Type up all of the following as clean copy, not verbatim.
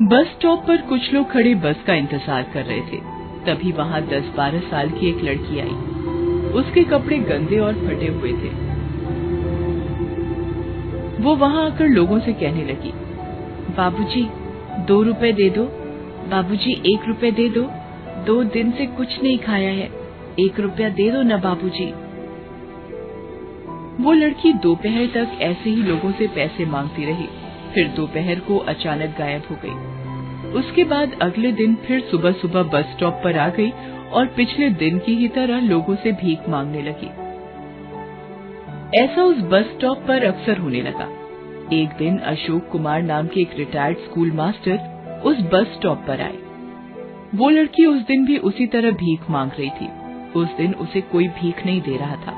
Bus stop पर कुछ लोग खड़े बस का इंतजार कर रहे थे। तभी वहाँ 10-12 साल की एक लड़की आई। उसके कपड़े गंदे और फटे हुए थे। वो वहाँ आकर लोगों से कहने लगी, बाबूजी 2 रुपए दे दो, बाबूजी 1 रुपए दे दो, 2 दिन से कुछ नहीं खाया है, 1 रुपया दे दो ना बाबूजी। वो लड़की दोपहर तक ऐसे ही लोगों से पैसे मांगती रही। फिर दोपहर को अचानक गायब हो गई। उसके बाद अगले दिन फिर सुबह सुबह बस स्टॉप पर आ गई और पिछले दिन की ही तरह लोगों से भीख मांगने लगी। ऐसा उस बस स्टॉप पर अक्सर होने लगा। एक दिन अशोक कुमार नाम के एक रिटायर्ड स्कूल मास्टर उस बस स्टॉप पर आए। वो लड़की उस दिन भी उसी तरह भीख मांग रही थी। उस दिन उसे कोई भीख नहीं दे रहा था।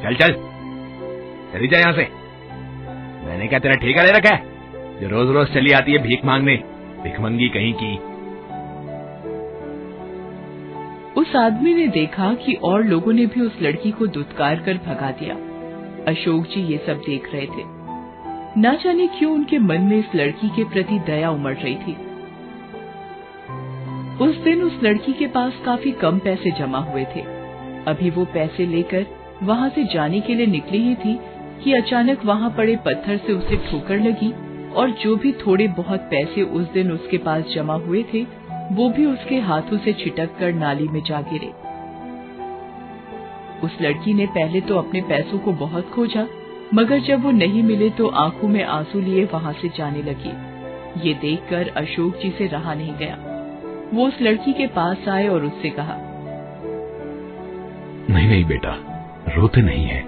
चल चल चली जा यहाँ से। मैंने क्या तेरा ठेका ले रखा है जो रोज रोज चली आती है भीख मांगने, भिखमंगी कहीं की। उस आदमी ने देखा कि और लोगों ने भी उस लड़की को दुत्कार कर भगा दिया। अशोक जी ये सब देख रहे थे। ना जाने क्यों उनके मन में इस लड़की के प्रति दया उमड़ रही थी। उस दिन उस लड़की के पास काफी कम पैसे जमा हुए थे। अभी वो पैसे लेकर वहाँ से जाने के लिए निकली ही थी कि अचानक वहाँ पड़े पत्थर से उसे ठोकर लगी और जो भी थोड़े बहुत पैसे उस दिन उसके पास जमा हुए थे वो भी उसके हाथों से छिटक कर नाली में जा गिरे। उस लड़की ने पहले तो अपने पैसों को बहुत खोजा, मगर जब वो नहीं मिले तो आंखों में आंसू लिए वहाँ से जाने लगी। ये देखकर अशोक जी से रहा नहीं गया। वो उस लड़की के पास आए और उससे कहा, नहीं नहीं बेटा, रोते नहीं है।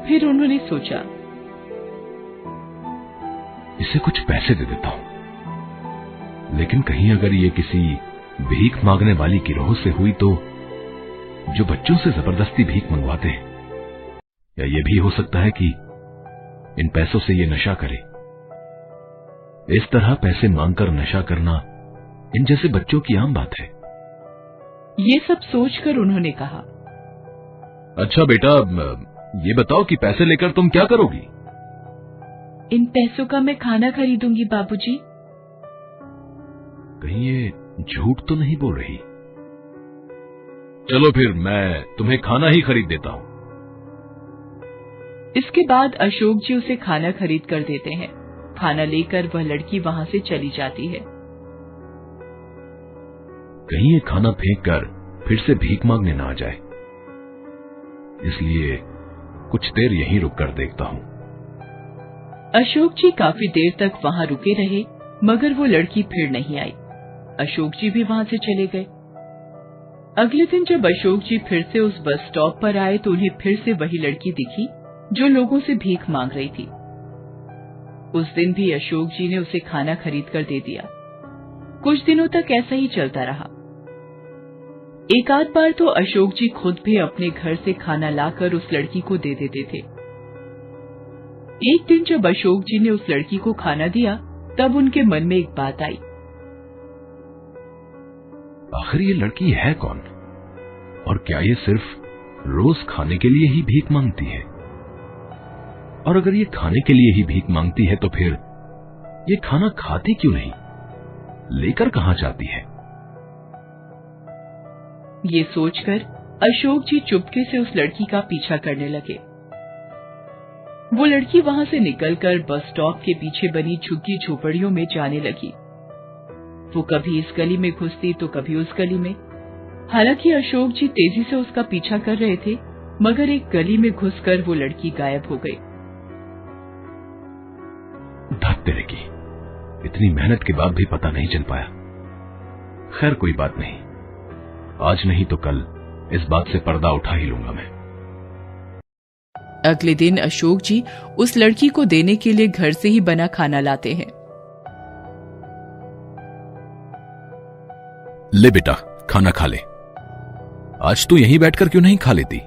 फिर उन्होंने सोचा, इसे कुछ पैसे दे देता हूं, लेकिन कहीं अगर ये किसी भीख मांगने वाली गिरोह से हुई तो, जो बच्चों से जबरदस्ती भीख मंगवाते हैं, या ये भी हो सकता है कि इन पैसों से ये नशा करे। इस तरह पैसे मांगकर नशा करना इन जैसे बच्चों की आम बात है। ये सब सोचकर उन्होंने कहा, अच्छा बेटा, ये बताओ कि पैसे लेकर तुम क्या करोगी? इन पैसों का मैं खाना खरीदूंगी बाबूजी। कहीं ये झूठ तो नहीं बोल रही? चलो फिर मैं तुम्हें खाना ही खरीद देता हूं। इसके बाद अशोक जी उसे खाना खरीद कर देते हैं। खाना लेकर वह लड़की वहां से चली जाती है। कहीं ये खाना फेंक कर फिर से भीख मांगने ना आ जाए, इसलिए कुछ देर यहीं रुक कर देखता हूं। अशोक जी काफी देर तक वहां रुके रहे, मगर वो लड़की फिर नहीं आई। अशोक जी भी वहां से चले गए। अगले दिन जब अशोक जी फिर से उस बस स्टॉप पर आए तो उन्हें फिर से वही लड़की दिखी जो लोगों से भीख मांग रही थी। उस दिन भी अशोक जी ने उसे खाना खरीद कर दे दिया। कुछ दिनों तक ऐसा ही चलता रहा। एक आध बार तो अशोक जी खुद भी अपने घर से खाना लाकर उस लड़की को दे देते थे। एक दिन जब अशोक जी ने उस लड़की को खाना दिया तब उनके मन में एक बात आई। आखिर ये लड़की है कौन, और क्या ये सिर्फ रोज खाने के लिए ही भीख मांगती है? और अगर ये खाने के लिए ही भीख मांगती है तो फिर ये खाना खाती क्यों नहीं, लेकर कहां जाती है? ये सोचकर अशोक जी चुपके से उस लड़की का पीछा करने लगे। वो लड़की वहां से निकलकर बस स्टॉप के पीछे बनी झुग्गी झोपड़ियों में जाने लगी। वो कभी इस गली में घुसती तो कभी उस गली में। हालांकि अशोक जी तेजी से उसका पीछा कर रहे थे, मगर एक गली में घुसकर वो लड़की गायब हो गई। धत तेरे की, इतनी मेहनत के बाद भी पता नहीं चल पाया। खैर कोई बात नहीं, आज नहीं तो कल इस बात से पर्दा उठा ही लूंगा मैं। अगले दिन अशोक जी उस लड़की को देने के लिए घर से ही बना खाना लाते हैं। ले बेटा, खाना खा ले। आज तू यहीं बैठकर क्यों नहीं खा लेती?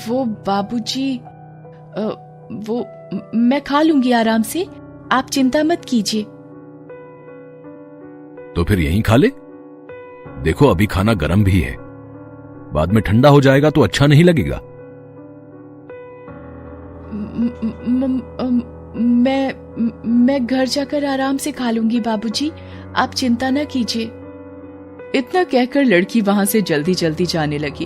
वो बाबूजी, वो मैं खा लूंगी आराम से, आप चिंता मत कीजिए। तो फिर यहीं खा ले। देखो अभी खाना गर्म भी है, बाद में ठंडा हो जाएगा तो अच्छा नहीं लगेगा। मैं घर जाकर आराम से खा लूंगी बाबूजी, आप चिंता न कीजिए। इतना कहकर लड़की वहां से जल्दी जल्दी जाने लगी।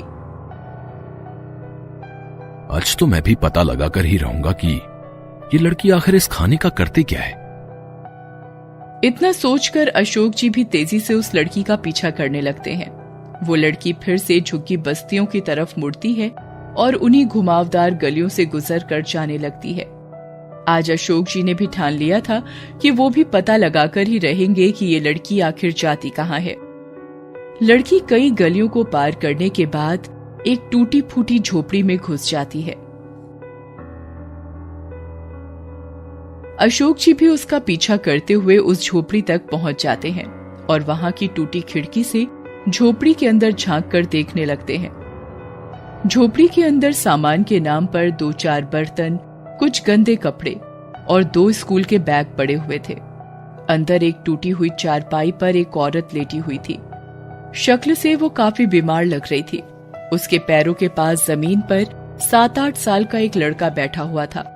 आज तो मैं भी पता लगा कर ही रहूंगा कि ये लड़की आखिर इस खाने का करती क्या है। इतना सोचकर अशोक जी भी तेजी से उस लड़की का पीछा करने लगते हैं। वो लड़की फिर से झुग्गी बस्तियों की तरफ मुड़ती है और उन्हीं घुमावदार गलियों से गुजर कर जाने लगती है। आज अशोक जी ने भी ठान लिया था कि वो भी पता लगाकर ही रहेंगे कि ये लड़की आखिर जाती कहाँ है। लड़की कई गलियों को पार करने के बाद एक टूटी फूटी झोपड़ी में घुस जाती है। अशोक जी भी उसका पीछा करते हुए उस झोपड़ी तक पहुंच जाते हैं और वहां की टूटी खिड़की से झोपड़ी के अंदर झांक कर देखने लगते हैं। झोपड़ी के अंदर सामान के नाम पर 2-4 बर्तन, कुछ गंदे कपड़े और 2 स्कूल के बैग पड़े हुए थे। अंदर एक टूटी हुई चारपाई पर एक औरत लेटी हुई थी। शक्ल से वो काफी बीमार लग रही थी। उसके पैरों के पास जमीन पर 7-8 साल का एक लड़का बैठा हुआ था।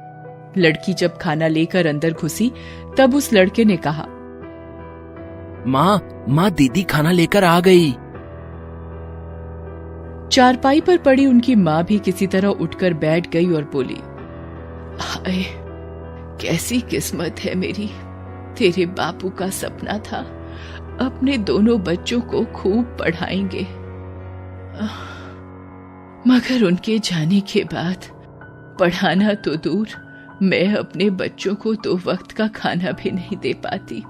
लड़की जब खाना लेकर अंदर घुसी तब उस लड़के ने कहा, माँ दीदी खाना लेकर आ गई। चारपाई पर पड़ी उनकी माँ भी किसी तरह उठकर बैठ गई और बोली, हाय, कैसी किस्मत है मेरी। तेरे बापू का सपना था अपने दोनों बच्चों को खूब पढ़ाएंगे, मगर उनके जाने के बाद पढ़ाना तो दूर, मैं अपने बच्चों को 2 वक्त का खाना भी नहीं दे पाती।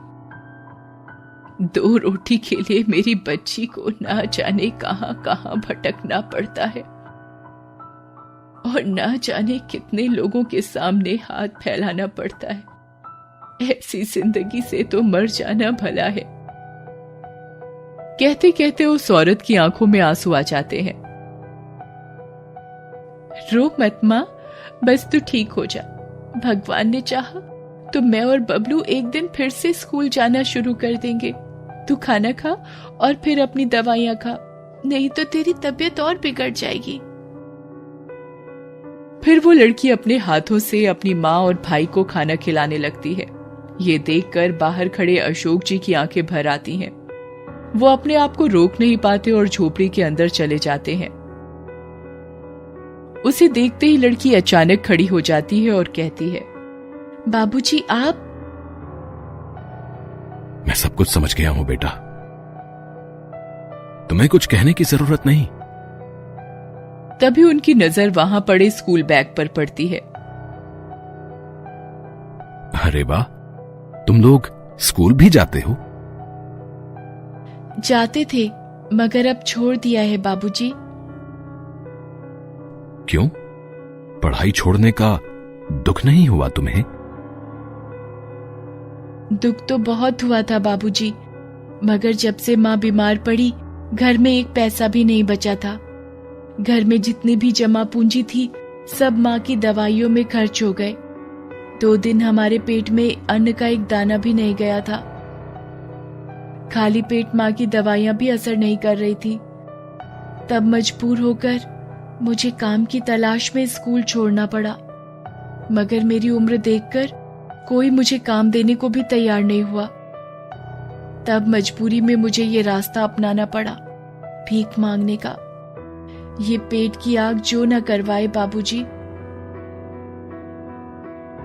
2 रोटी के लिए मेरी बच्ची को ना जाने कहां कहां भटकना पड़ता है और ना जाने कितने लोगों के सामने हाथ फैलाना पड़ता है। ऐसी जिंदगी से तो मर जाना भला है। कहते कहते उस औरत की आंखों में आंसू आ जाते हैं। रो मत माँ, बस तू ठीक हो जा। भगवान ने चाहा तो मैं और बबलू एक दिन फिर से स्कूल जाना शुरू कर देंगे। तू खाना खा और फिर अपनी दवाइयां खा, नहीं तो तेरी तबीयत और बिगड़ जाएगी। फिर वो लड़की अपने हाथों से अपनी माँ और भाई को खाना खिलाने लगती है। ये देखकर बाहर खड़े अशोक जी की आंखें भर आती हैं। वो अपने आप को रोक नहीं पाते और झोपड़ी के अंदर चले जाते हैं। उसे देखते ही लड़की अचानक खड़ी हो जाती है और कहती है, बाबूजी आप। मैं सब कुछ समझ गया हूं बेटा, तुम्हें कुछ कहने की जरूरत नहीं। तभी उनकी नजर वहां पड़े स्कूल बैग पर पड़ती है। अरे वाह, तुम लोग स्कूल भी जाते हो? जाते थे, मगर अब छोड़ दिया है बाबूजी। क्यों? पढ़ाई छोड़ने का दुख नहीं हुआ तुम्हें? दुख तो बहुत हुआ था बाबूजी, मगर जब से माँ बीमार पड़ी घर में एक पैसा भी नहीं बचा था। घर में जितनी भी जमा पूंजी थी सब माँ की दवाइयों में खर्च हो गए। 2 दिन हमारे पेट में अन्न का एक दाना भी नहीं गया था। खाली पेट माँ की दवाइयां भी असर नहीं कर रही थी। तब मजबूर होकर मुझे काम की तलाश में स्कूल छोड़ना पड़ा, मगर मेरी उम्र देखकर कोई मुझे काम देने को भी तैयार नहीं हुआ। तब मजबूरी में मुझे ये रास्ता अपनाना पड़ा, भीख मांगने का। ये पेट की आग जो न करवाए बाबूजी।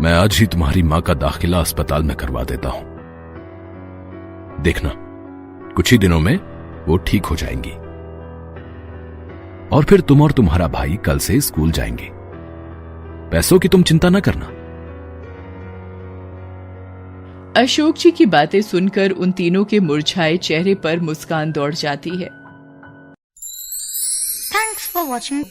मैं आज ही तुम्हारी मां का दाखिला अस्पताल में करवा देता हूं। देखना, कुछ ही दिनों में वो ठीक हो जाएंगी और फिर तुम और तुम्हारा भाई कल से स्कूल जाएंगे। पैसों की तुम चिंता न करना। अशोक जी की बातें सुनकर उन तीनों के मुरझाए चेहरे पर मुस्कान दौड़ जाती है। Thanks for watching.